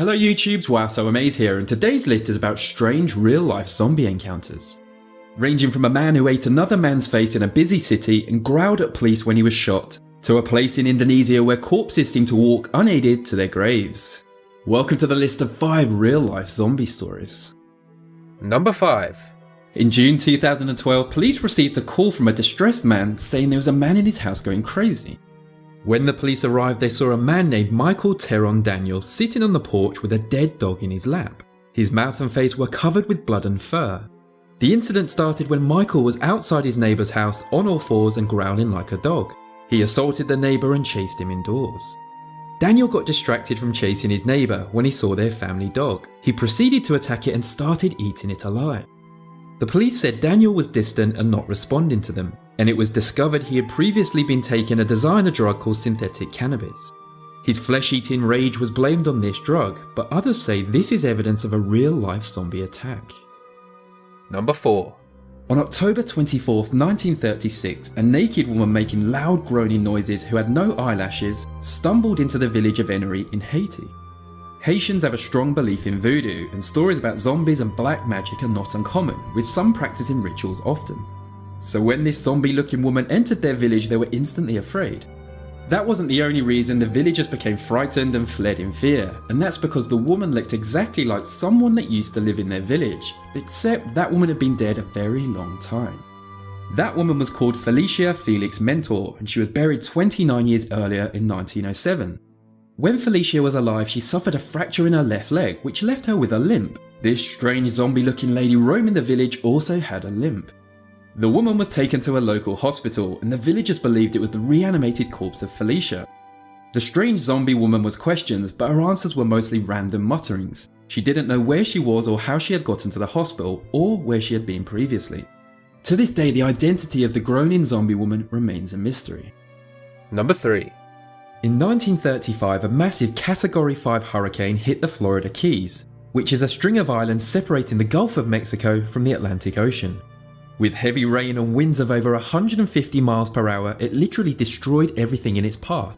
Hello YouTubes, WowSoAmaze here, and today's list is about strange real-life zombie encounters. Ranging from a man who ate another man's face in a busy city and growled at police when he was shot, to a place in Indonesia where corpses seem to walk unaided to their graves. Welcome to the list of 5 real-life zombie stories. Number 5. In June 2012, police received a call from a distressed man saying there was a man in his house going crazy. When the police arrived, they saw a man named Michael Teron Daniel sitting on the porch with a dead dog in his lap. His mouth and face were covered with blood and fur. The incident started when Michael was outside his neighbour's house on all fours and growling like a dog. He assaulted the neighbour and chased him indoors. Daniel got distracted from chasing his neighbour when he saw their family dog. He proceeded to attack it and started eating it alive. The police said Daniel was distant and not responding to them, and it was discovered he had previously been taking a designer drug called synthetic cannabis. His flesh-eating rage was blamed on this drug, but others say this is evidence of a real-life zombie attack. Number 4. On October 24th, 1936, a naked woman making loud groaning noises who had no eyelashes stumbled into the village of Ennery in Haiti. Haitians have a strong belief in voodoo, and stories about zombies and black magic are not uncommon, with some practicing rituals often. So when this zombie-looking woman entered their village, they were instantly afraid. That wasn't the only reason. The villagers became frightened and fled in fear, and that's because the woman looked exactly like someone that used to live in their village, except that woman had been dead a very long time. That woman was called Felicia Felix Mentor, and she was buried 29 years earlier in 1907. When Felicia was alive, she suffered a fracture in her left leg, which left her with a limp. This strange zombie-looking lady roaming the village also had a limp. The woman was taken to a local hospital, and the villagers believed it was the reanimated corpse of Felicia. The strange zombie woman was questioned, but her answers were mostly random mutterings. She didn't know where she was or how she had gotten to the hospital, or where she had been previously. To this day, the identity of the groaning zombie woman remains a mystery. Number 3. In 1935, a massive Category 5 hurricane hit the Florida Keys, which is a string of islands separating the Gulf of Mexico from the Atlantic Ocean. With heavy rain and winds of over 150 miles per hour, it literally destroyed everything in its path.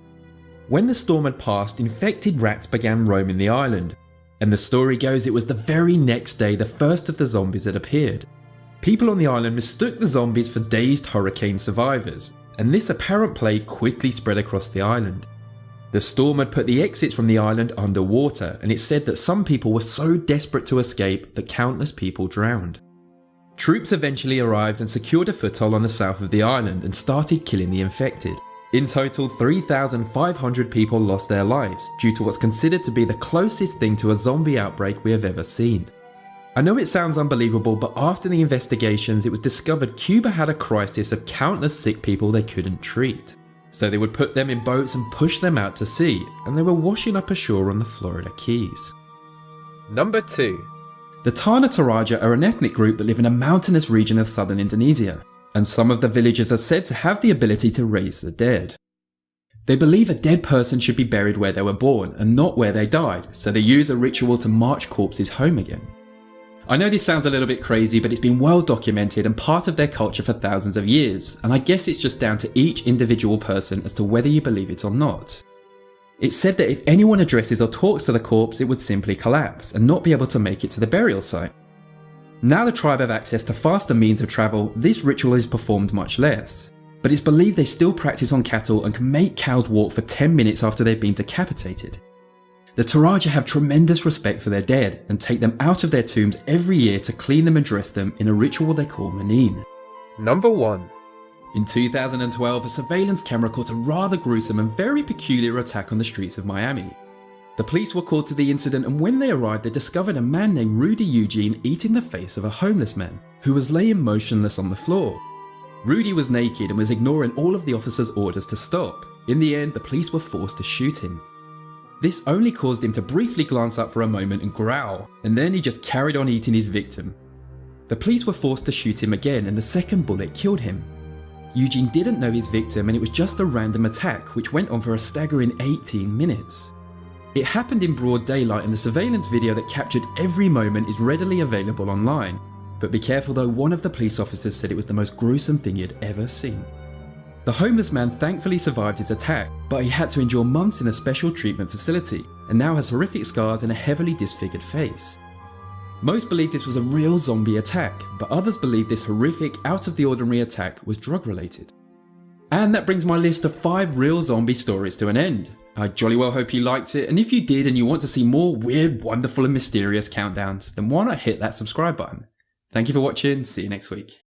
When the storm had passed, infected rats began roaming the island, and the story goes it was the very next day the first of the zombies had appeared. People on the island mistook the zombies for dazed hurricane survivors, and this apparent plague quickly spread across the island. The storm had put the exits from the island underwater, and it said that some people were so desperate to escape that countless people drowned. Troops eventually arrived and secured a foothold on the south of the island and started killing the infected. In total, 3,500 people lost their lives due to what's considered to be the closest thing to a zombie outbreak we have ever seen. I know it sounds unbelievable, but after the investigations, it was discovered Cuba had a crisis of countless sick people they couldn't treat. So they would put them in boats and push them out to sea, and they were washing up ashore on the Florida Keys. Number 2. The Tanah Toraja are an ethnic group that live in a mountainous region of southern Indonesia, and some of the villagers are said to have the ability to raise the dead. They believe a dead person should be buried where they were born and not where they died, so they use a ritual to march corpses home again. I know this sounds a little bit crazy, but it's been well documented and part of their culture for thousands of years, and I guess it's just down to each individual person as to whether you believe it or not. It's said that if anyone addresses or talks to the corpse, it would simply collapse and not be able to make it to the burial site. Now the tribe have access to faster means of travel, this ritual is performed much less, but it's believed they still practice on cattle and can make cows walk for 10 minutes after they've been decapitated. The Toraja have tremendous respect for their dead and take them out of their tombs every year to clean them and dress them in a ritual they call Manin. Number 1. In 2012, a surveillance camera caught a rather gruesome and very peculiar attack on the streets of Miami. The police were called to the incident, and when they arrived they discovered a man named Rudy Eugene eating the face of a homeless man, who was laying motionless on the floor. Rudy was naked and was ignoring all of the officers' orders to stop. In the end, the police were forced to shoot him. This only caused him to briefly glance up for a moment and growl, and then he just carried on eating his victim. The police were forced to shoot him again, and the second bullet killed him. Eugene didn't know his victim, and it was just a random attack which went on for a staggering 18 minutes. It happened in broad daylight, and the surveillance video that captured every moment is readily available online. But be careful though, one of the police officers said it was the most gruesome thing he had ever seen. The homeless man thankfully survived his attack, but he had to endure months in a special treatment facility, and now has horrific scars and a heavily disfigured face. Most believe this was a real zombie attack, but others believe this horrific, out of the ordinary attack was drug related. And that brings my list of 5 real zombie stories to an end. I jolly well hope you liked it, and if you did and you want to see more weird, wonderful and mysterious countdowns, then why not hit that subscribe button? Thank you for watching, see you next week.